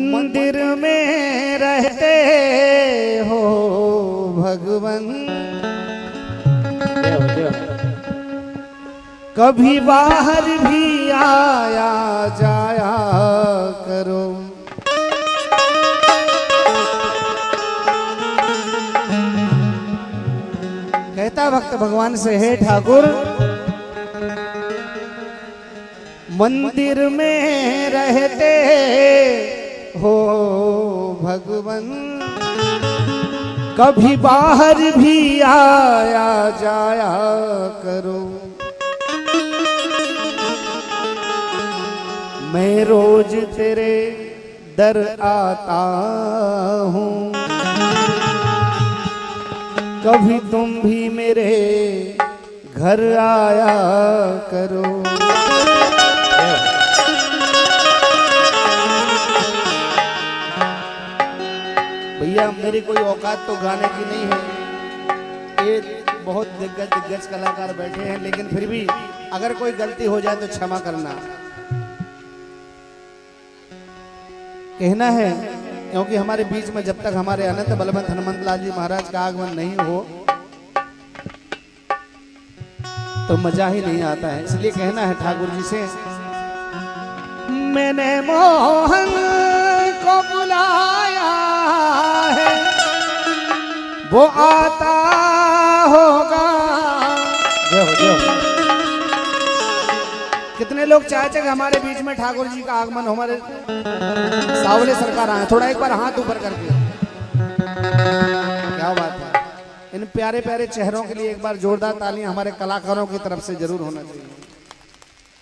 मंदिर में रहते हो भगवन, कभी बाहर भी आया जाया करो। कहता भक्त भगवान से, हे ठाकुर मंदिर में रहते हो भगवन, कभी बाहर भी आया जाया करो। मैं रोज तेरे दर आता हूँ, कभी तुम भी मेरे घर आया करो। भैया मेरी कोई औकात तो गाने की नहीं है, ये बहुत दिग्गज कलाकार बैठे हैं, लेकिन फिर भी अगर कोई गलती हो जाए तो क्षमा करना। कहना है क्योंकि हमारे बीच में जब तक हमारे अनंत बलवंत हनुमंत लाल जी महाराज का आगमन नहीं हो तो मजा ही नहीं आता है, इसलिए कहना है ठाकुर जी से, मैंने मोहन को बुलाया है, वो आता होगा। कितने लोग चाहते कि हमारे बीच में ठाकुर जी का आगमन हो, हमारे सावले सरकार आए, थोड़ा एक बार हाथ ऊपर करके। क्या बात है, इन प्यारे प्यारे चेहरों के लिए एक बार जोरदार तालियां हमारे कलाकारों की तरफ से जरूर होना चाहिए।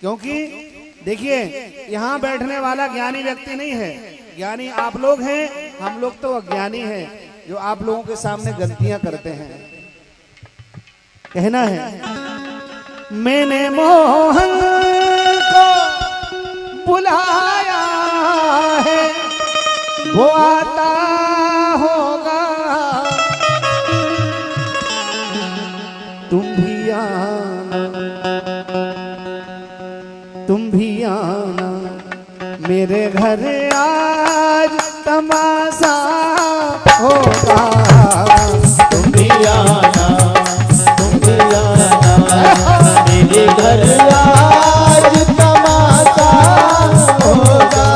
क्योंकि देखिए यहाँ बैठने वाला ज्ञानी व्यक्ति नहीं है, ज्ञानी आप लोग हैं, हम लोग तो अज्ञानी हैं जो आप लोगों के सामने गलतियां करते हैं। कहना है, मैंने मोहन को बुलाया है, वो आता होगा, तुम भी आना, तुम भी आना मेरे घर, आज तमाशा होगा। तुम भी आना, तुम भी आना मेरे घर, आज तमाशा होगा।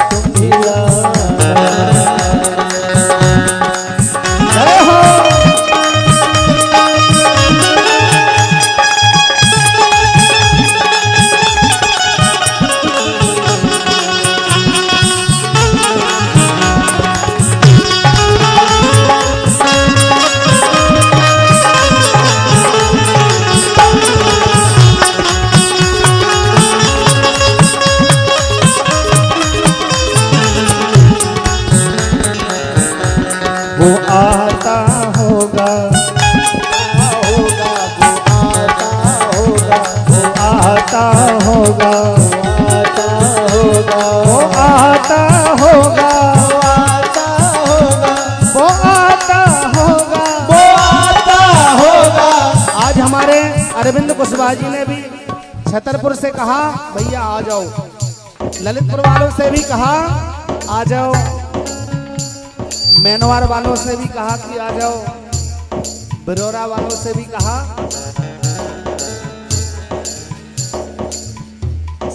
तुम भी आना। वो आता होगा, वो आता होगा, वो आता होगा, वो आता होगा, वो आता होगा, वो आता होगा, वो आता होगा, वो आता होगा। आज हमारे अरविंद कुशवाहा जी ने भी छतरपुर से कहा भैया आ जाओ, ललितपुर वालों से भी कहा आ जाओ, मैनवार वालों से भी कहा कि आ जाओ, बरोरा वालों से भी कहा,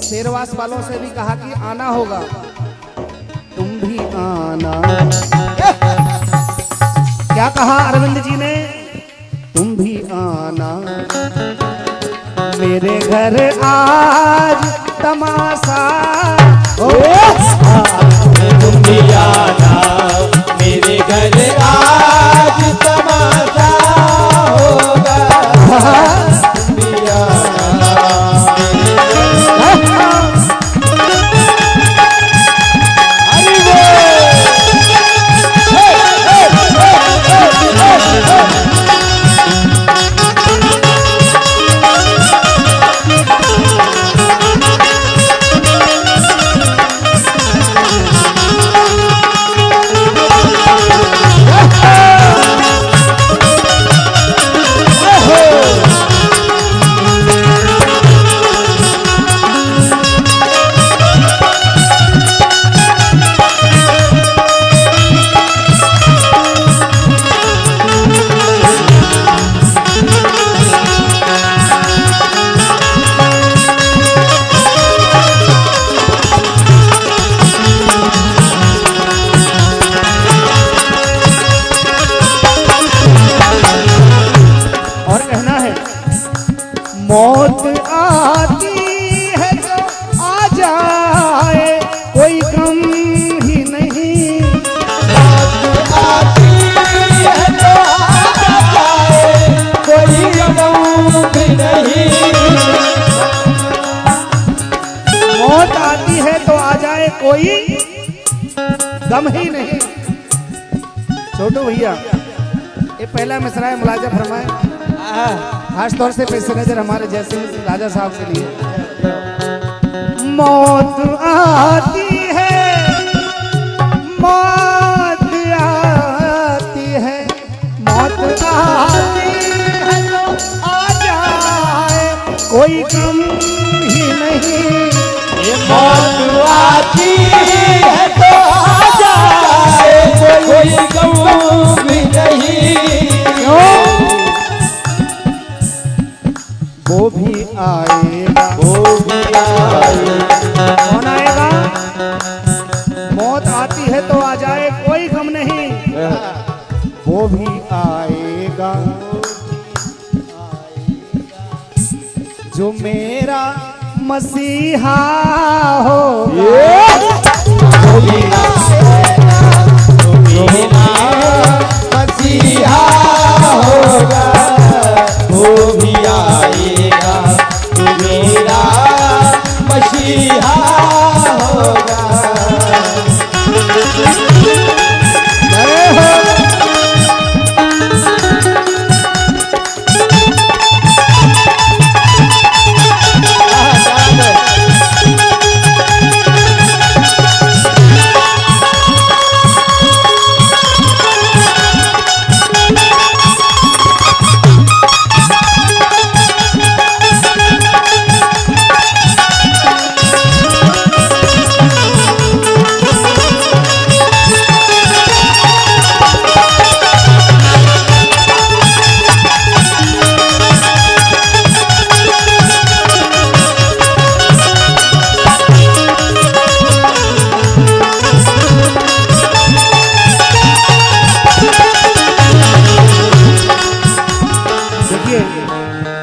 शेरवास वालों से भी कहा कि आना होगा, तुम भी आना। क्या कहा अरविंद जी ने, तुम भी आना मेरे घर, आज तमाशा होगा। तुम भी आना मेरे घर, आज तमाशा होगा। तुम भी आना। गम ही नहीं। छोटू भैया, ये पहला मिसरा है, मुलाजा फरमाए, खास तौर से पेश नजर हमारे जैसे राजा साहब के लिए। मौत आती है, मौत आती है, मौत आती है तो आ जाए, कोई गम ही नहीं। ये मौत आती है तो आ जाए, कोई गम भी नहीं। क्यों? वो भी आएगा, वो भी आएगा। कौन आएगा? मौत आती है तो आ जाए, कोई गम नहीं, वो भी आएगा जो मेरा मसीहा होगा। वो भी आएगा, जो मेरा मसीहा होगा। वो भी आएगा, जो मेरा मसीहा होगा। जय हो।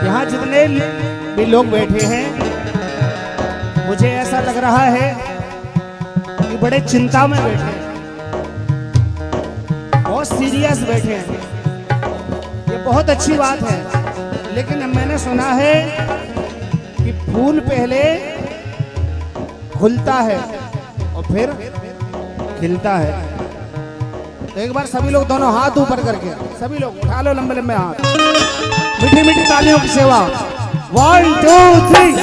यहाँ जितने भी लोग बैठे हैं, मुझे ऐसा लग रहा है कि बड़े चिंता में बैठे हैं, बहुत सीरियस बैठे हैं। ये बहुत अच्छी बात है, लेकिन मैंने सुना है कि फूल पहले खुलता है और फिर खिलता है। तो एक बार सभी लोग दोनों हाथ ऊपर करके, सभी लोग उठा लो लंबे लंबे हाथ, मीठी मीठी तालियों की सेवा। 1 2 3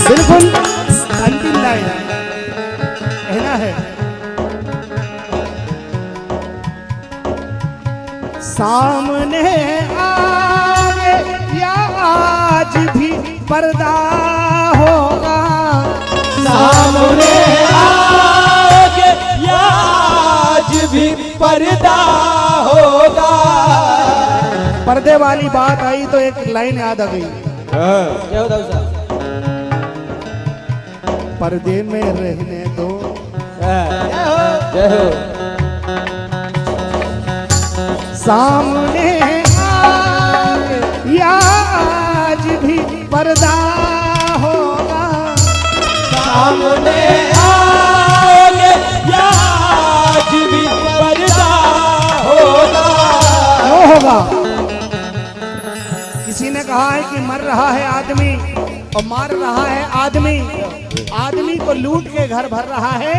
बिल्कुल अंतिम लाइन कहना है, सामने आगे या आज भी पर्दा होगा। सामने आगे या आज भी पर्दा होगा। पर्दे वाली बात आई तो एक लाइन याद आ गई, क्या होता है? पर्दे में रहने दो, जय हो। सामने आगे या आज भी पर्दा होगा। सामने आगे या आज भी पर्दा होगा। क्यों होगा? किसी ने कहा है कि मर रहा है आदमी और मार रहा है आदमी, आदमी को लूट के घर भर रहा है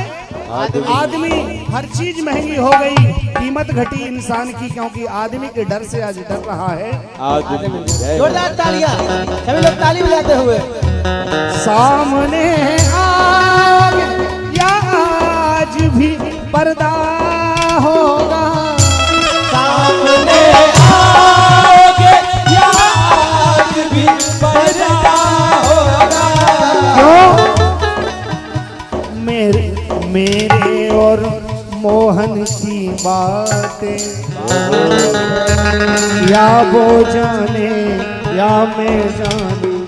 आदमी। हर चीज महंगी हो गई, कीमत घटी इंसान की, क्योंकि आदमी के डर से आज डर रहा है आदमी। जोरदार तालियां, सभी लोग ताली बजाते हुए। सामने आगे या आज भी पर्दा होगा। सामने आगे या आज भी पर्दा होगा। क्यों? मेरे और मोहन की बातें या वो जाने या मैं जानूं,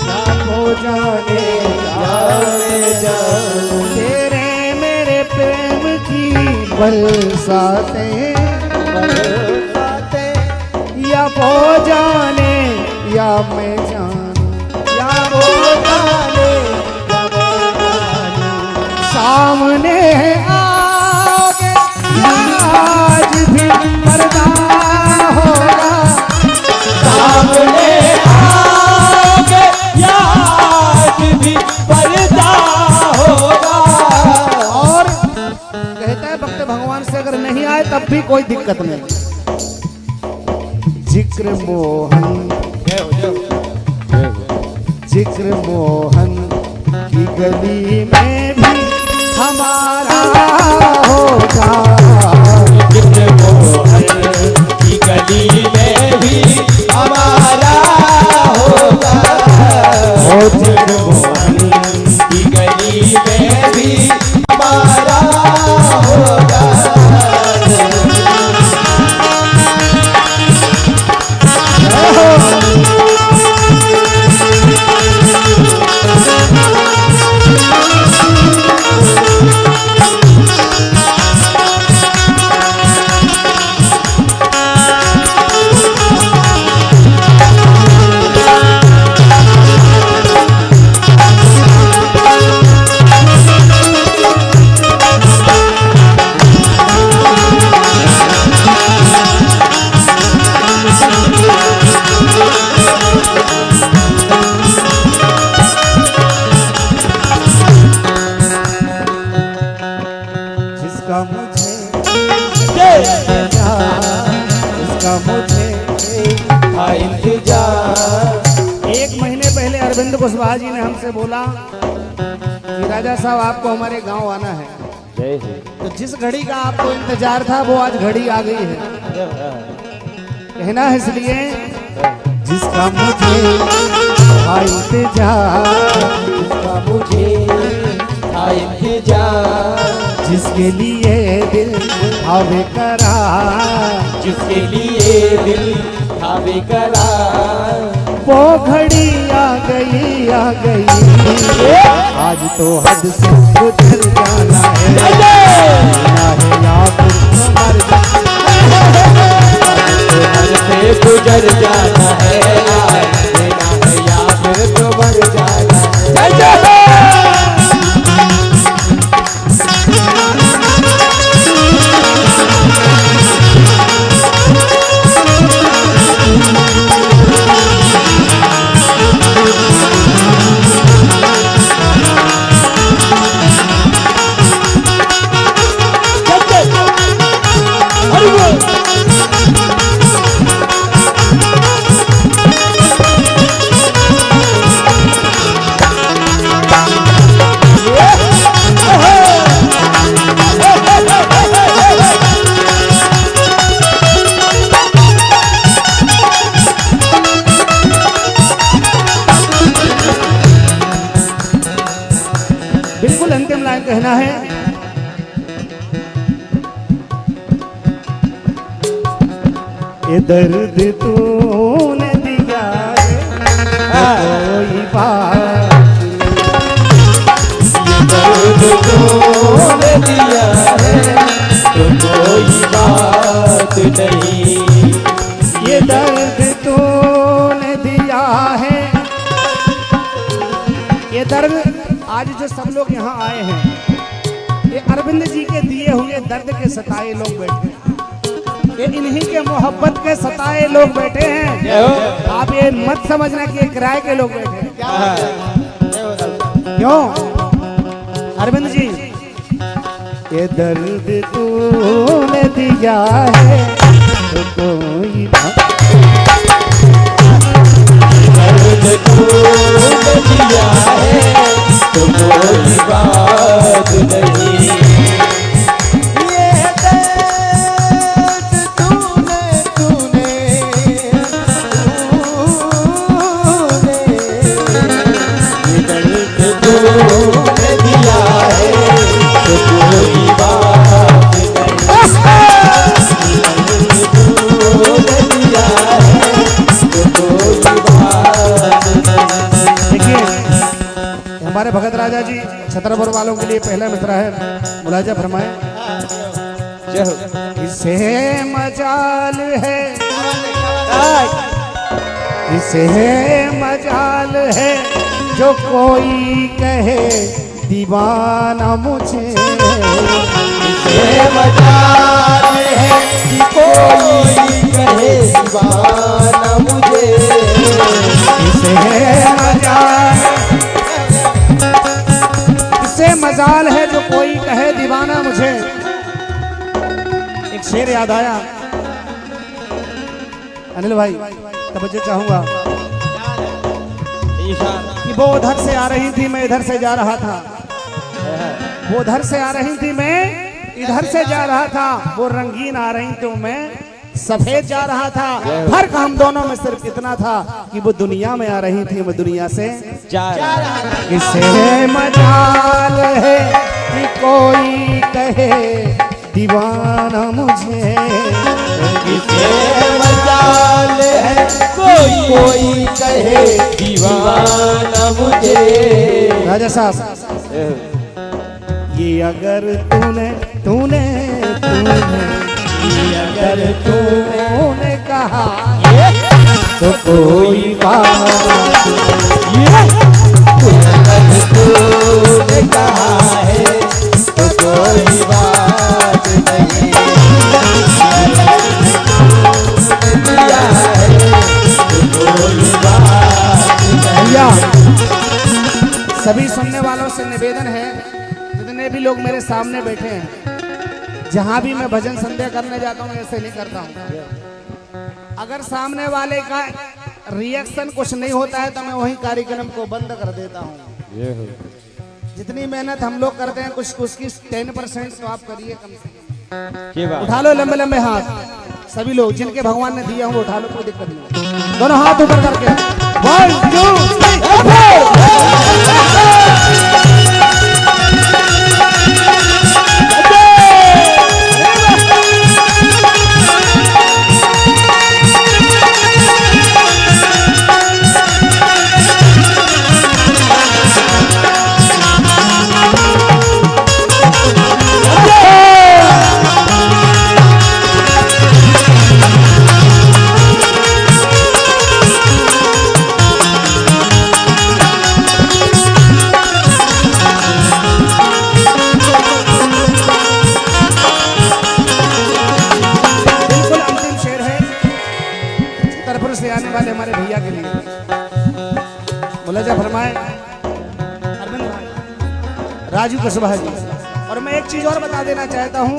या वो जाने या मैं जानूं। बरसाते बरसाते या वो जाने या मैं जानूं, या वो जाने या मैं जानूं। सामने आगे आज भी पर्दा होगा, सामने आओगे या आज भी पर्दा होगा। और कहता है भक्त भगवान से अगर नहीं आए तब भी कोई दिक्कत नहीं। जिक्र मोहन जिक्र मोहन की गली में भी हमारा होगा, जिक्र मोहन की गली में भी हमारा होगा। ओ जिक्र मोहन की गली में भी हमारा होगा। जिसका मुझे जिसका मुझे इंतजार। एक महीने पहले अरविंद कुशवाहा जी ने हमसे बोला कि राजा साहब आपको हमारे गांव आना है। तो जिस घड़ी का आपको इंतजार था वो आज घड़ी आ गई है। कहना है इसलिए जिसका मुझे था इंतजार, जिसका मुझे था इंतजार, जिसके लिए दिल था बेकरार, जिसके लिए दिल था बेकरार। वो घड़ी आ गई आज तो हद से गुजर जाना है, जीना है या फिर मर जाना से गुजर जाना है, लेना है या फिर तो मर जाना है। बिल्कुल अंतिम लाइन कहना है ये दर्द तूने दिया है कोई बात दर्द तूने दिया है तो कोई बात नहीं। ये दर्द तूने दिया है, ये दर्द आज जो सब लोग यहाँ आए हैं ये अरविंद जी के दिए हुए दर्द के सताए लोग बैठे हैं, ये इन्हीं के मोहब्बत के सताए लोग बैठे हैं। आप ये मत समझना कि ये किराए के लोग बैठे हैं। क्यों अरविंद जी ये दर्द तूने दिया है तो कोई दर्द तूने दिया है तो कोई बात नहीं। ये दर्द तूने ये दर्द तूने दिया है तो कोई बात नहीं। दर्द तूने दिया है तो कोई बात नहीं। देखिए हमारे भगत राजा जी छतरपुर वालों के लिए पहला मित्र है, मुलाजा फरमाए। जय हो। इसे मजाल है, इसे मजाल है जो कोई कहे दीवाना मुझे। ये मजाल है कि कोई कहे दीवाना मुझे। इसे मजाल है जो कोई कहे दीवाना मुझे। एक शेर याद आया अनिल भाई, तवज्जो चाहूंगा कि वो उधर से आ रही थी, मैं इधर से जा रहा था। वो उधर से आ रही थी, मैं इधर से जा रहा था। वो रंगीन आ रही तो मैं सफेद जा रहा था। फर्क हम दोनों में सिर्फ इतना था कि वो दुनिया में आ रही थी, मैं दुनिया से जा रहा था। इसे मजाल है कि कोई कहे दीवाना मुझे। इसे मजाल है कोई कहे दीवाना मुझे। राजा साहब, ये अगर तूने तूने तूने ये अगर तूने कहा तो कोई बात अगर तूने कहा है तो कोई बात नहीं। दिया है तो कोई बात भैया, सभी सुनने वालों से निवेदन है, जितने भी लोग मेरे सामने बैठे हैं, जहां भी मैं भजन संध्या करने जाता हूं ऐसे नहीं करता हूं। अगर सामने वाले का रिएक्शन कुछ नहीं होता है तो मैं वही कार्यक्रम को बंद कर देता हूं। जितनी मेहनत हम लोग करते हैं कुछ उसकी 10% तो आप करिए कम से कम। उठा लो लंबे लंबे हाथ, सभी लोग जिनके भगवान ने दिया हो उठा लो, कोई दिक्कत नहीं। दोनों हाथ ऊपर करके 1 2 से आने वाले हमारे भैया के लिए मुलाजा फरमाए अरविंद भाई, राजू कुशवाहा जी। और मैं एक चीज और बता देना चाहता हूं,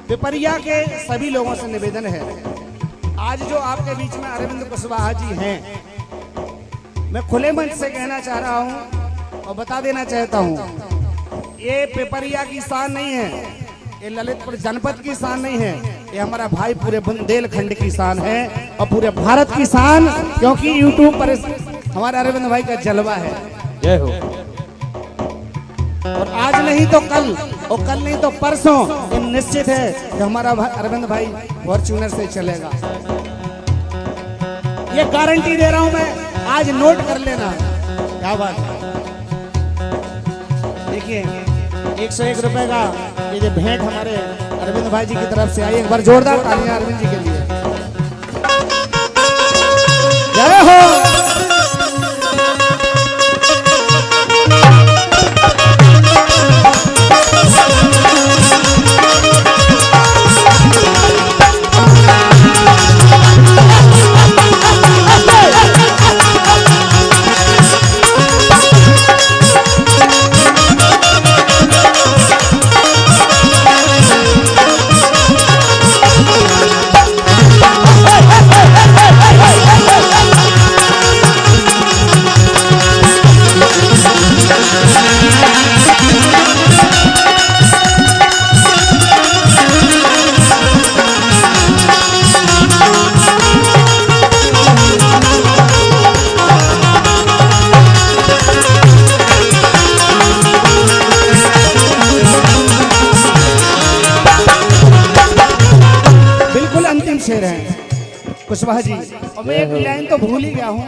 पिपरिया के सभी लोगों से निवेदन है, आज जो आपके बीच में अरविंद कुशवाहा जी हैं, मैं खुले मन से कहना चाह रहा हूं और बता देना चाहता हूं, ये पिपरिया की शान नहीं है, ये ललितपुर जनपद की शान नहीं है, ये हमारा भाई पूरे बुंदेलखंड की शान है और पूरे भारत की शान, क्योंकि यूट्यूब पर हमारे अरविंद भाई का जलवा है। जय हो। और आज नहीं तो कल और कल नहीं तो परसों ये निश्चित है कि हमारा अरविंद भाई फॉर्च्यूनर से चलेगा, ये गारंटी दे रहा हूं मैं, आज नोट कर लेना। क्या बात है, देखिए 101 रुपए का ये जो भेंट हमारे अरविंद भाई जी की तरफ से आई, एक बार जोरदार तालियां अरविंद जी के लिए। जय हो। शेर हैं कुशवाहा जी, और मैं एक लाइन तो भूल ही गया हूँ।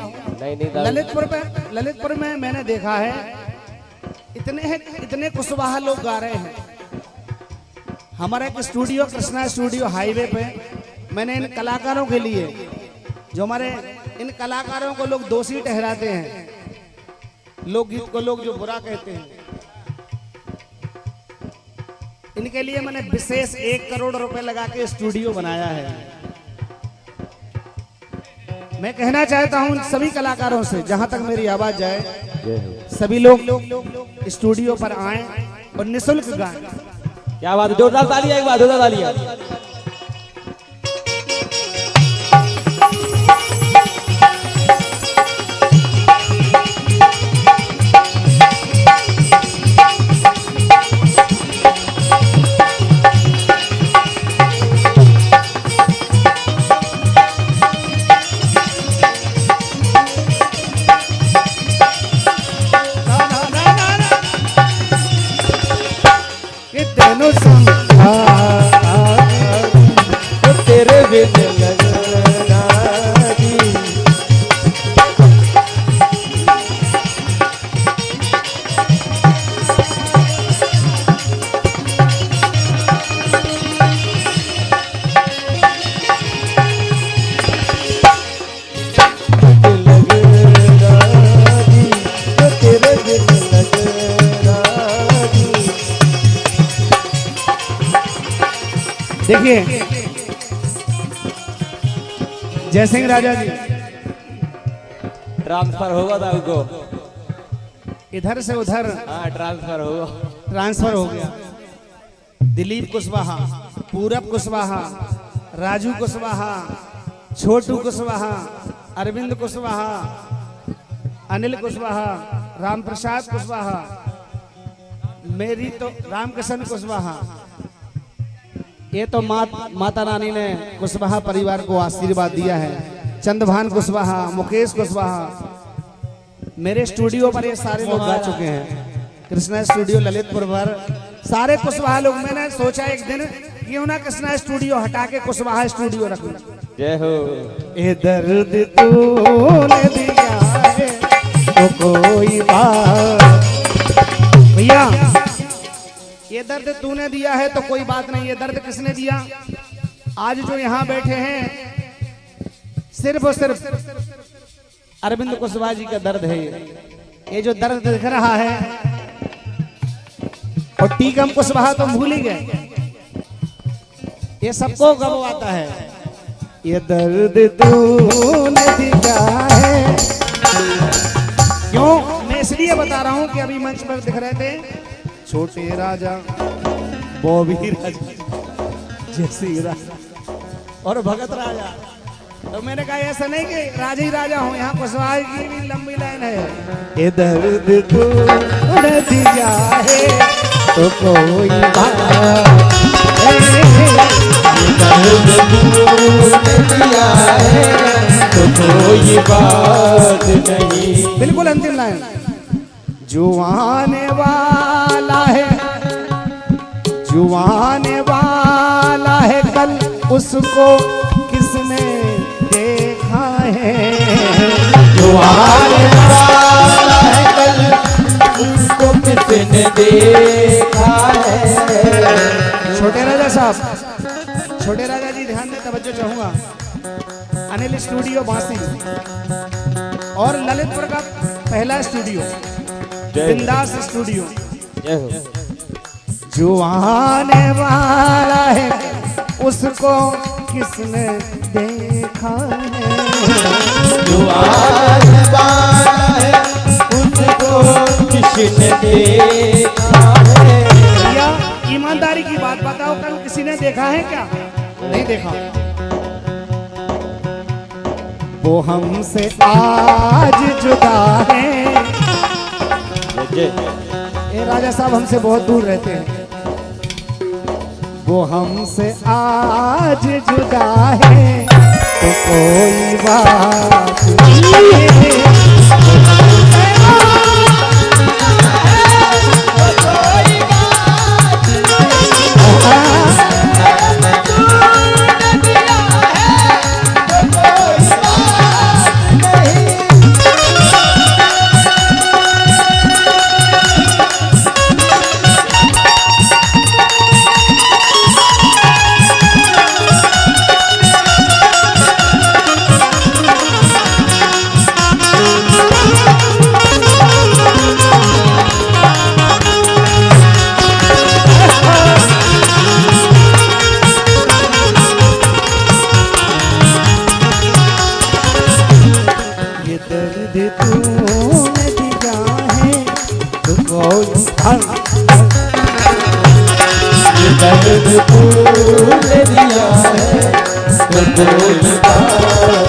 ललितपुर में मैंने देखा है इतने कुशवाहा लोग गा रहे हैं, हमारा एक स्टूडियो कृष्णा स्टूडियो हाईवे पे, मैंने इन कलाकारों के लिए, जो हमारे इन कलाकारों को लोग दोषी ठहराते हैं, लोकगीत को लोग जो बुरा कहते हैं, इनके लिए मैंने विशेष 1 करोड़ रुपए लगा के स्टूडियो बनाया है। मैं कहना चाहता हूं सभी कलाकारों से, जहां तक मेरी आवाज जाए, सभी लोग स्टूडियो पर आए और निःशुल्क गाएं। क्या बात है, जोरदार तालियां, एक बार जोरदार तालियां। तेरे बिन लगना जी। तेरे बिन लगना जी। देखिए जयसिंह राजा जी, ट्रांसफर होगा था उनको, इधर से उधर हाँ ट्रांसफर होगा। ट्रांसफर हो गया। दिलीप कुशवाहा, पूरब कुशवाहा, राजू कुशवाहा, छोटू कुशवाहा, अरविंद कुशवाहा, अनिल कुशवाहा, राम प्रसाद कुशवाहा, मेरी तो रामकिशन कुशवाहा, ये तो माता रानी ने कुशवाहा परिवार को आशीर्वाद दिया है। चंद्रभान कुशवाहा, मुकेश कुशवाहा, मेरे स्टूडियो पर ये सारे लोग गा चुके हैं। कृष्णा स्टूडियो ललितपुर पर सारे कुशवाहा लोग। मैंने सोचा एक दिन क्यों ना कृष्णा स्टूडियो हटा के कुशवाहा स्टूडियो रखूं। जय हो। ए दर्द तूने दिया है तो कोई बात, भैया ये दर्द तूने दिया है तो कोई बात नहीं। ये दर्द किसने दिया? आज जो यहाँ बैठे हैं सिर्फ और सिर्फ अरविंद कुशवाहा जी का दर्द है। ये जो दर्द दिख रहा है, और टीकम कुशवाहा तो भूल ही गए, ये सबको गमवाता है। ये दर्द तूने दिया है, क्यों मैं इसलिए बता रहा हूं कि अभी मंच पर दिख रहे थे छोटे राजा, बॉबी राजा, जयसिंह राजा और भगत राजा। तो मैंने कहा ऐसा नहीं कि राजा ही राजा हूं, यहाँ कुशवाहा की भी लंबी लाइन है। ये दर्द तूने दिया है तो कोई बात, दिया है तो कोई बात नहीं। बिल्कुल अंतिम लाइन। जो आने वाला है, जो आने वाला है कल, उसको किसने देखा है? जो आने वाला है कल, उसको किसने देखा है? छोटे राजा साहब, छोटे राजा जी ध्यान दें, तवज्जो चाहूंगा। अनिल स्टूडियो बांसी और ललितपुर का पहला स्टूडियो बिंदास स्टूडियो। जय हो। जो आने वाला है उसको किसने देखा है? जो आने वाला है उसको किसने देखा है? या ईमानदारी की बात बताओ, कल किसी ने देखा है क्या? नहीं देखा। वो हमसे आज जुदा है। ये राजा साहब हमसे बहुत दूर रहते हैं। वो हमसे आज जुदा है तो कोई बात नहीं। तूने दिया है तो बोल ये दर्द तूने दिया है तो बोल